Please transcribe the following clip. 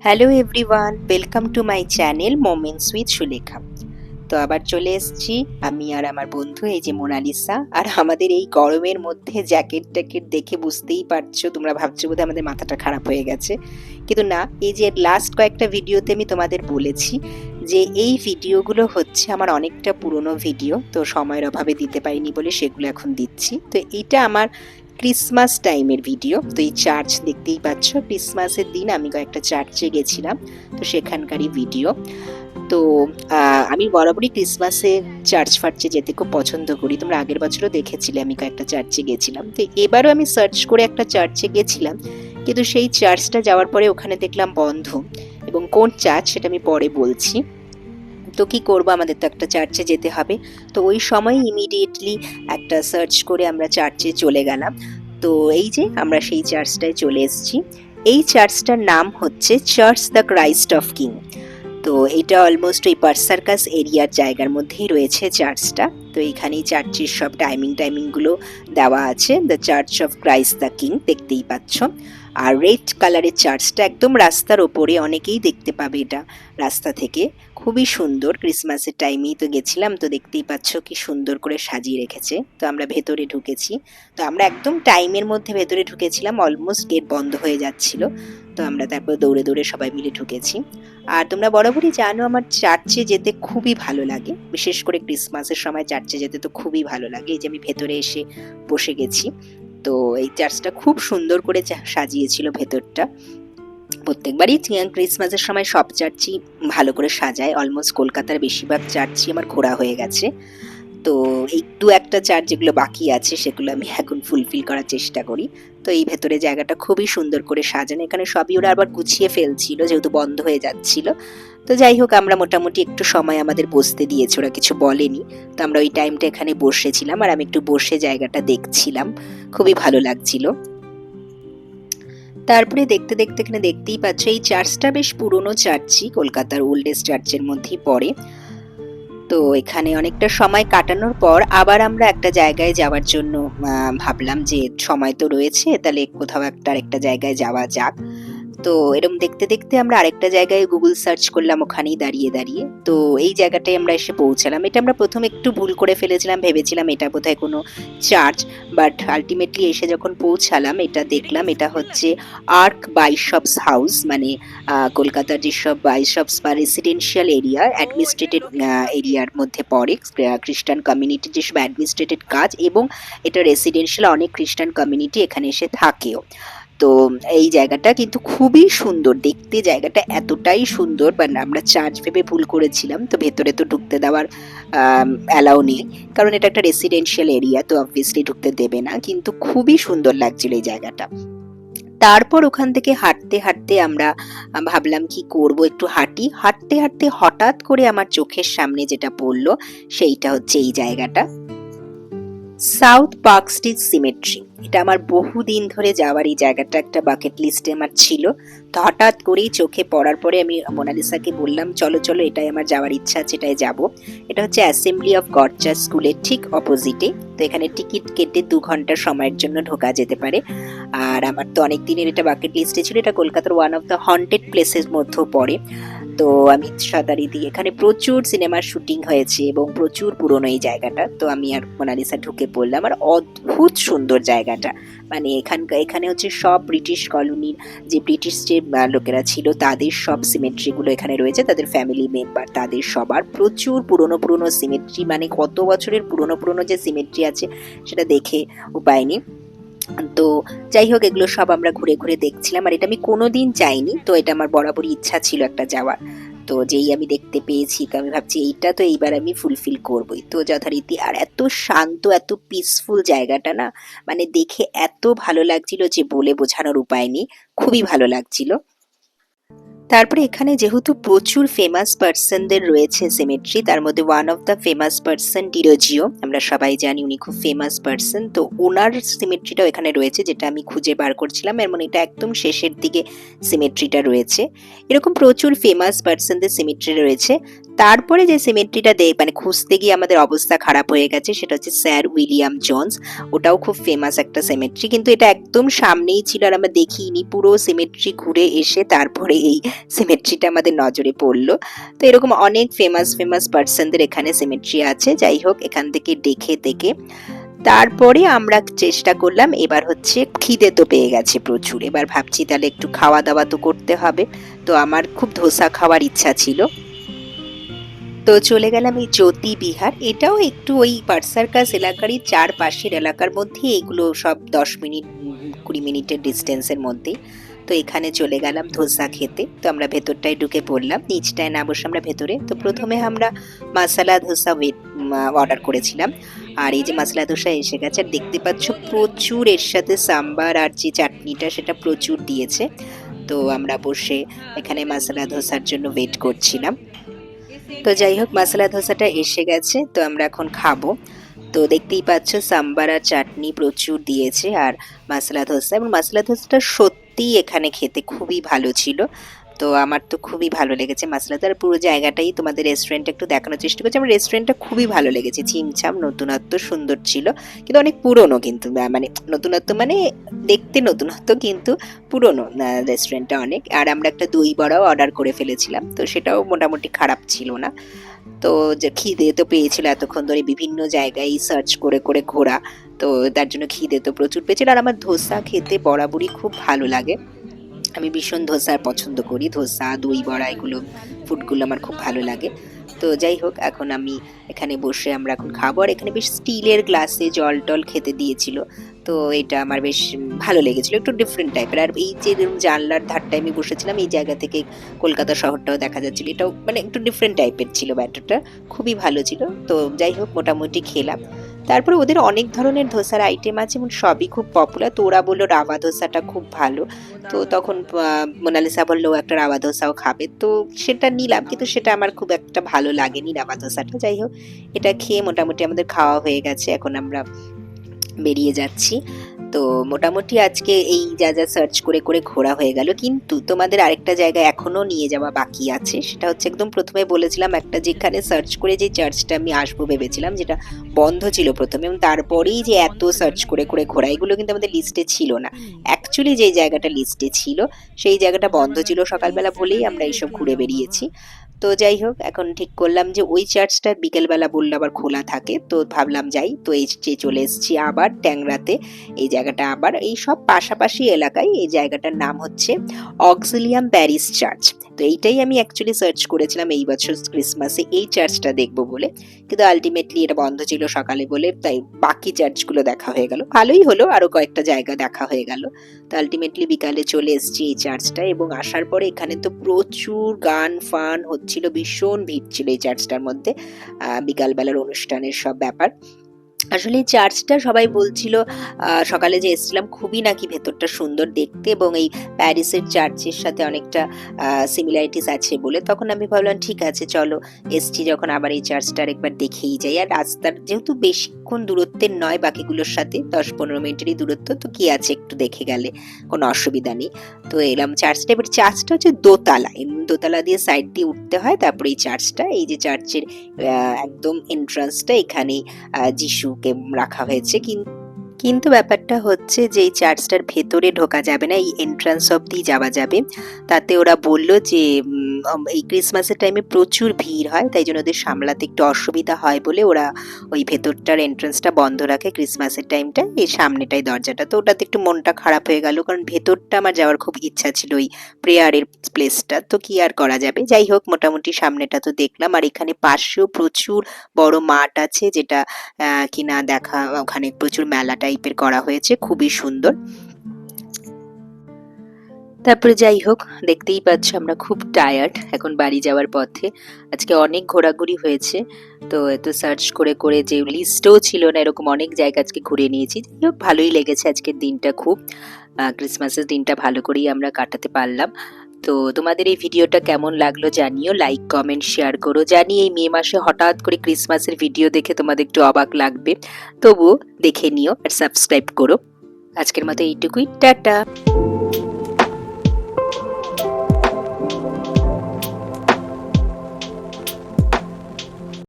Hello everyone, welcome to my channel moments with Sulekha. তো আবার চলে এসেছি আমি আর আমার বন্ধু, এই যে মোনালিসা। আর আমাদের এই গরমের মধ্যে জ্যাকেট ট্যাকেট দেখে বুঝতেই পারছো, তোমরা ভাবছো বোধহয় আমাদের মাথাটা খারাপ হয়ে গেছে, কিন্তু না। এই যে লাস্ট কয়েকটা ভিডিওতে আমি তোমাদের বলেছি যে এই ভিডিওগুলো হচ্ছে আমার অনেকটা পুরনো ভিডিও, তো সময়ের অভাবে দিতে পারিনি বলে সেগুলো এখন দিচ্ছি। তো এইটা আমার ক্রিসমাস টাইমের ভিডিও। তো এই চার্চ দেখতেই পাচ্ছ, ক্রিসমাসের দিন আমি কয়েকটা চার্চে গেছিলাম, তো সেখানকারই ভিডিও। তো আমি বরাবরই ক্রিসমাসে চার্চ ফার্চে যেতে খুব পছন্দ করি। তোমরা আগের বছরও দেখেছিলে আমি কয়েকটা চার্চে গেছিলাম। তো এবারও আমি সার্চ করে একটা চার্চে গেছিলাম, কিন্তু সেই চার্চটা যাওয়ার পরে ওখানে দেখলাম বন্ধ, এবং কোন চার্চ সেটা আমি পরে বলছি। তো কি করবো, আমাদের তো একটা চার্চে যেতে হবে। তো ওই সময় ইমিডিয়েটলি একটা সার্চ করে আমরা চার্চে চলে গেলাম। তো এই যে আমরা সেই চার্চটায় চলে এসেছি। এই চার্চটার নাম হচ্ছে church the Christ of king. তো এটা অলমোস্ট ওই পার্ক সার্কাস এরিয়ার জায়গার মধ্যেই রয়েছে চার্চটা। তো এইখানেই চার্চের সব টাইমিংগুলো দেওয়া আছে। The church of Christ the king দেখতেই পাচ্ছ। আর রেড কালারের চার্চটা একদম রাস্তার ওপরে, অনেকেই দেখতে পাবে এটা রাস্তা থেকে। খুবই সুন্দর, ক্রিসমাসের টাইমেই তো গেছিলাম, তো দেখতেই পাচ্ছ কি সুন্দর করে সাজিয়ে রেখেছে। তো আমরা ভেতরে ঢুকেছি। তো আমরা একদম টাইমের মধ্যে ভেতরে ঢুকেছিলাম, অলমোস্ট গেট বন্ধ হয়ে যাচ্ছিল। তো আমরা তারপর দৌড়ে দৌড়ে সবাই মিলে ঢুকেছি। আর তোমরা বরাবরই জানো আমার চার্চে যেতে খুবই ভালো লাগে, বিশেষ করে ক্রিসমাসের সময় চার্চে যেতে তো খুবই ভালো লাগে। এই যে আমি ভেতরে এসে বসে গেছি। তো এই চার্চটা খুব সুন্দর করে সাজিয়েছিল ভেতরটা। প্রত্যেকবারই ক্রিসমাসের সময় সব চার্চই ভালো করে সাজায়, অলমোস্ট কলকাতার বেশিরভাগ চার্চই আমার ঘোরা হয়ে গেছে। তো এই দু একটা চার্চ যেগুলো বাকি আছে সেগুলো আমি এখন ফুলফিল করার চেষ্টা করি। তো এই ভেতরে জায়গাটা খুবই সুন্দর করে সাজানো, এখানে সবই ওরা আবার গুছিয়ে ফেলছিল যেহেতু বন্ধ হয়ে যাচ্ছিল। তো যাই হোক, আমরা মোটামুটি একটু সময় আমাদের বসতে দিয়েছে, ওরা কিছু বলেনি। তো আমরা ওই টাইমটা এখানে বসেছিলাম, আর আমি একটু বসে জায়গাটা দেখছিলাম, খুবই ভালো লাগছিল। তারপরে দেখতে দেখতে এখানে দেখতেই পাচ্ছ এই চার্চটা বেশ পুরনো চার্চই, কলকাতার ওল্ডেস্ট চার্চের মধ্যেই পড়ে। তো এখানে অনেকটা সময় কাটানোর পর আবার আমরা একটা জায়গায় যাওয়ার জন্য ভাবলাম যে সময় তো রয়েছে, তাহলে কোথাও আরেকটা জায়গায় যাওয়া যাক। তো এরকম দেখতে দেখতে আমরা আরেকটা জায়গায় গুগল সার্চ করলাম, ওখানেই দাঁড়িয়ে দাঁড়িয়ে। তো এই জায়গাটায় আমরা এসে পৌঁছালাম। এটা আমরা প্রথমে একটু ভুল করে ফেলেছিলাম, ভেবেছিলাম এটা বোধহয় কোনো চার্চ, বাট আলটিমেটলি এসে যখন পৌঁছালাম এটা দেখলাম এটা হচ্ছে আর্ক বাইশপস হাউস, মানে কলকাতার যেসব বাইশপস বা রেসিডেন্সিয়াল এরিয়া, অ্যাডমিনিস্ট্রেটেড এরিয়ার মধ্যে পড়ে। খ্রিস্টান কমিউনিটির যেসব অ্যাডমিনিস্ট্রেটেড কাজ, এবং এটা রেসিডেন্সিয়াল, অনেক খ্রিস্টান কমিউনিটি এখানে এসে থাকেও। তো এই জায়গাটা কিন্তু খুবই সুন্দর দেখতে, জায়গাটা এতটাই সুন্দর, মানে আমরা চার্চ ভেবে ভুল করেছিলাম। তো ভেতরে তো ঢুকতে দেওয়ার অ্যালাউ নেই, কারণ এটা একটা রেসিডেন্সিয়াল এরিয়া, তো অবভিয়াসলি ঢুকতে দেবে না, কিন্তু খুবই সুন্দর লাগছিল এই জায়গাটা। তারপর ওখান থেকে হাঁটতে হাঁটতে আমরা ভাবলাম কি করব, একটু হাঁটি। হাঁটতে হাঁটতে হঠাৎ করে আমার চোখের সামনে যেটা পড়লো সেইটা হচ্ছে এই জায়গাটা, সাউথ পার্ক স্ট্রিট সিমেট্রি। এটা আমার বহুদিন ধরে যাওয়ার, এই জায়গাটা একটা বাকেট লিস্টে আমার ছিল। তো হঠাৎ করেই চোখে পড়ার পরে আমি মোনালিসাকে বললাম চলো চলো, এটাই আমার যাওয়ার ইচ্ছা আছে, এটাই যাব। এটা হচ্ছে অ্যাসেম্বলি অফ গড চার্চ স্কুলের ঠিক অপোজিটে। তো এখানে টিকিট কেটে 2 ঘন্টা সময়ের জন্য ঢোকা যেতে পারে। আর আমার তো অনেক দিনের এটা বাকেট লিস্টে ছিল, এটা কলকাতার ওয়ান অফ দ্য হন্টেড প্লেসের মধ্যেও পড়ে। তো আমি সাদারিদি, এখানে প্রচুর সিনেমার শুটিং হয়েছে এবং প্রচুর পুরনো এই জায়গাটা। তো আমি আর মোনালিসা ঢুকে পড়লাম, আর অদ্ভুত সুন্দর জায়গাটা। মানে এখানে হচ্ছে সব ব্রিটিশ কলোনির যে ব্রিটিশ যে লোকেরা ছিল তাদের সব সিমেট্রিগুলো এখানে রয়েছে, তাদের ফ্যামিলি মেম্বার তাদের সবার। প্রচুর পুরনো পুরনো সিমেট্রি, মানে কত বছরের পুরনো পুরনো যে সিমেট্রি আছে সেটা দেখে উপায় নেই। তো যাই হোক, এগুলো সব আমরা ঘুরে ঘুরে দেখছিলাম, আর এটা আমি কোনোদিন যাইনি, তো এটা আমার বরাবরই ইচ্ছা ছিল একটা যাওয়ার। তো যেই আমি দেখতে পেয়েছি, তো আমি ভাবছি এইটা তো এইবার আমি ফুলফিল করবই। তো যথারীতি, আর এত শান্ত এত পিসফুল জায়গাটা না, মানে দেখে এত ভালো লাগছিল যে বলে বোঝানোর উপায় নেই, খুবই ভালো লাগছিল। তারপরে এখানে যেহেতু প্রচুর ফেমাস পার্সনদের রয়েছে সিমেট্রি, তার মধ্যে one of the famous person Derozio, আমরা সবাই জানি উনি খুব ফেমাস পার্সন। তো ওনার সিমেট্রিটাও এখানে রয়েছে, যেটা আমি খুঁজে বার করছিলাম, এর মানে এটা একদম শেষের দিকে সিমেট্রিটা রয়েছে। এরকম প্রচুর ফেমাস পার্সনদের সিমেট্রি রয়েছে। তারপরে যে সিমেট্রিটা মানে খুঁজতে গিয়ে আমাদের অবস্থা খারাপ হয়ে গেছে সেটা হচ্ছে স্যার উইলিয়াম জোন্স। ওটাও খুব ফেমাস একটা সিমেট্রি, কিন্তু এটা একদম সামনেই ছিল আর আমরা দেখিনি। পুরো সিমেট্রি ঘুরে এসে তারপরে এই সিমেট্রিটা আমাদের নজরে পড়লো। তো এরকম অনেক ফেমাস ফেমাস পার্সনদের এখানে সিমেট্রি আছে। যাই হোক, এখান থেকে দেখে দেখে তারপরে আমরা চেষ্টা করলাম, এবার হচ্ছে খিদে তো পেয়ে গেছে প্রচুর, এবার ভাবছি তাহলে একটু খাওয়া দাওয়া তো করতে হবে। তো আমার খুব ধোসা খাওয়ার ইচ্ছা ছিল, তো চলে গেলাম এই জ্যোতি বিহার। এটাও একটু ওই পার্ক সার্কাস এলাকারই চারপাশের এলাকার মধ্যে, এগুলো সব 10 মিনিট 20 মিনিটের ডিস্টেন্সের মধ্যেই। তো এখানে চলে গেলাম ধোসা খেতে। তো আমরা ভেতরটায় ঢুকে পড়লাম, নিচটায় না বসে আমরা ভেতরে। তো প্রথমে আমরা মশলা ধোসা অর্ডার করেছিলাম, আর এই যে মশলা ধোসা এসে গেছে। আর দেখতে পাচ্ছ প্রচুর এর সাথে সাম্বার আর যে চাটনিটা সেটা প্রচুর দিয়েছে। তো আমরা বসে এখানে মশলা ধোসার জন্য ওয়েট করছিলাম। তো যাই হোক, মশলা ধোসাটা এসে গেছে, তো আমরা এখন খাবো। তো দেখতেই পাচ্ছ সাম্বার আর চাটনি প্রচুর দিয়েছে আর মশলা ধোসা, এবং মশলা ধোসাটা সত্যিই এখানে খেতে খুবই ভালো ছিল। তো আমার তো খুবই ভালো লেগেছে মশলাটা। আর পুরো জায়গাটাই তোমাদের রেস্টুরেন্টটা একটু দেখানোর চেষ্টা করছি। আমার রেস্টুরেন্টটা খুবই ভালো লেগেছে, ছিমছাম, নতুনত্ব, সুন্দর ছিল, কিন্তু অনেক পুরনো। কিন্তু মানে নতুনত্ব মানে দেখতে নতুনত্ব, কিন্তু পুরনো রেস্টুরেন্টটা অনেক। আর আমরা একটা দই বড়াও অর্ডার করে ফেলেছিলাম, তো সেটাও মোটামুটি খারাপ ছিল না। তো যে খিদে তো পেয়েছিল এতক্ষণ ধরে বিভিন্ন জায়গায় সার্চ করে করে ঘোরা, তো তার জন্য খিদে তো প্রচুর পেয়েছিল। আর আমার ধোসা খেতে বরাবরই খুব ভালো লাগে, আমি ভীষণ ধোসা পছন্দ করি। ধোসা, দই বড়া, এগুলো ফুডগুলো আমার খুব ভালো লাগে। তো যাই হোক, এখন আমি এখানে বসে আমরা এখন খাবো। আর এখানে বেশ স্টিলের গ্লাসে জল টল খেতে দিয়েছিল, তো এটা আমার বেশ ভালো লেগেছিল, একটু ডিফারেন্ট টাইপের। আর এই যে জানলার ধারটায় আমি বসেছিলাম, এই জায়গা থেকে কলকাতা শহরটাও দেখা যাচ্ছিল, এটাও মানে একটু ডিফারেন্ট টাইপের ছিল ব্যাটারটা, খুবই ভালো ছিল। তো যাই হোক, মোটামুটি খেলাম। তারপরে ওদের অনেক ধরনের ধোসার আইটেম আছে এবং সবই খুব পপুলার। তো ওরা বললো রাভা ধোসাটা খুব ভালো। তো তখন মোনালিসা বললো একটা রাভা ধোসাও খাবে, তো সেটা নিলাম, কিন্তু সেটা আমার খুব একটা ভালো লাগেনি রাভা ধোসাটা। যাই হোক, এটা খেয়ে মোটামুটি আমাদের খাওয়া হয়ে গেছে, এখন আমরা বেরিয়ে যাচ্ছি। তো মোটামুটি আজকে এই যা যা সার্চ করে করে ঘোরা হয়ে গেল, কিন্তু তোমাদের আরেকটা জায়গা এখনো নিয়ে যাওয়া বাকি আছে। সেটা হচ্ছে একদম প্রথমে বলেছিলাম একটা, যেখানে সার্চ করে যে চার্চটা আমি আসবো ভেবেছিলাম, যেটা বন্ধ ছিল প্রথমে, এবং তারপরেই যে এত সার্চ করে করে ঘোরা, এগুলো কিন্তু আমাদের লিস্টে ছিল না। অ্যাকচুয়ালি যে জায়গাটা লিস্টে ছিল সেই জায়গাটা বন্ধ ছিল সকালবেলা বলেই আমরা এইসব ঘুরে বেরিয়েছি। তো যাই হোক, এখন ঠিক করলাম যে ওই চার্চটা বিকেলবেলা বললে আবার খোলা থাকে, তো ভাবলাম যাই। তো এই যে চলে এসেছি আবার ট্যাংরাতে। এই জায়গাটা আবার এই সব পাশাপাশি এলাকায়। এই জায়গাটার নাম হচ্ছে অক্সিলিয়াম প্যারিস চার্চ। তো এইটাই আমি অ্যাকচুয়ালি সার্চ করেছিলাম এই বছর ক্রিসমাসে এই চার্চটা দেখবো বলে, কিন্তু আলটিমেটলি এটা বন্ধ ছিল সকালে বলে, তাই বাকি চার্চগুলো দেখা হয়ে গেল। ভালোই হলো, আরো কয়েকটা জায়গা দেখা হয়ে গেল। তো আলটিমেটলি বিকালে চলে এসেছি এই চার্চটা, এবং আসার পরে এখানে তো প্রচুর গান ফান হচ্ছিল, ভীষণ ভিড় ছিল এই চার্চটার মধ্যে। বিকালবেলার অনুষ্ঠানের সব ব্যাপার। আসলে এই চার্চটা সবাই বলছিল, সকালে যে এসেছিলাম, খুবই নাকি ভেতরটা সুন্দর দেখতে, এবং এই প্যারিসের চার্চের সাথে অনেকটা সিমিলারিটিস আছে বলে। তখন আমি ভাবলাম ঠিক আছে, চলো এসছি যখন আবার এই চার্চটার একবার দেখেই যাই। আর রাস্তার যেহেতু বেশিক্ষণ দূরত্বের নয় বাকিগুলোর সাথে, 10-15 মিনিটেরই দূরত্ব, তো কি আছে একটু দেখে গেলে কোনো অসুবিধা নেই। তো এলাম চার্চটা। এবার চার্চটা হচ্ছে দোতলা, দোতলা দিয়ে সাইড দিয়ে উঠতে হয়, তারপরে এই চার্চটা, এই যে চার্চের একদম এন্ট্রান্সটা, এখানে যিশুকে রাখা হয়েছে। কিন্তু ব্যাপারটা হচ্ছে যে এই চার্চটার ভেতরে ঢোকা যাবে না, এই এন্ট্রান্স অবধি যাওয়া যাবে। তাতে ওরা বলল যে এই ক্রিসমাসের টাইমে প্রচুর ভিড় হয়, তাই জন্য ওদের সামলাতে একটু অসুবিধা হয় বলে ওরা ওই ভেতরটার এন্ট্রান্সটা বন্ধ রাখে ক্রিসমাসের টাইমটা, এই সামনেটাই দরজাটা। তো ওটাতে একটু মনটা খারাপ হয়ে গেল, কারণ ভেতরটা আমার যাওয়ার খুব ইচ্ছা ছিল, ওই প্রেয়ারের প্লেসটা। তো কি আর করা যাবে, যাই হোক মোটামুটি সামনেটা তো দেখলাম। আর এখানে পাশেও প্রচুর বড় মাঠ আছে, যেটা কিনা দেখা, ওখানে প্রচুর মেলা টাইপের করা হয়েছে, খুবই সুন্দর। তারপরে যাই হোক, দেখতেই পাচ্ছ আমরা খুব টায়ার্ড এখন বাড়ি যাওয়ার পথে। আজকে অনেক ঘোরাঘুরি হয়েছে, তো এত সার্চ করে করে যে লিস্টও ছিল না, এরকম অনেক জায়গা আজকে ঘুরে নিয়েছি। যাই হোক, ভালোই লেগেছে আজকের দিনটা খুব। ক্রিসমাসের দিনটা ভালো করেই আমরা কাটাতে পারলাম। তো তোমাদের এই ভিডিওটা কেমন লাগলো জানিও, লাইক কমেন্ট শেয়ার করো। জানি এই মে মাসে হঠাৎ করে ক্রিসমাসের ভিডিও দেখে তোমাদের একটু অবাক লাগবে, তবুও দেখে নিও আর সাবস্ক্রাইব করো। আজকের মতো এইটুকুই, টাটা।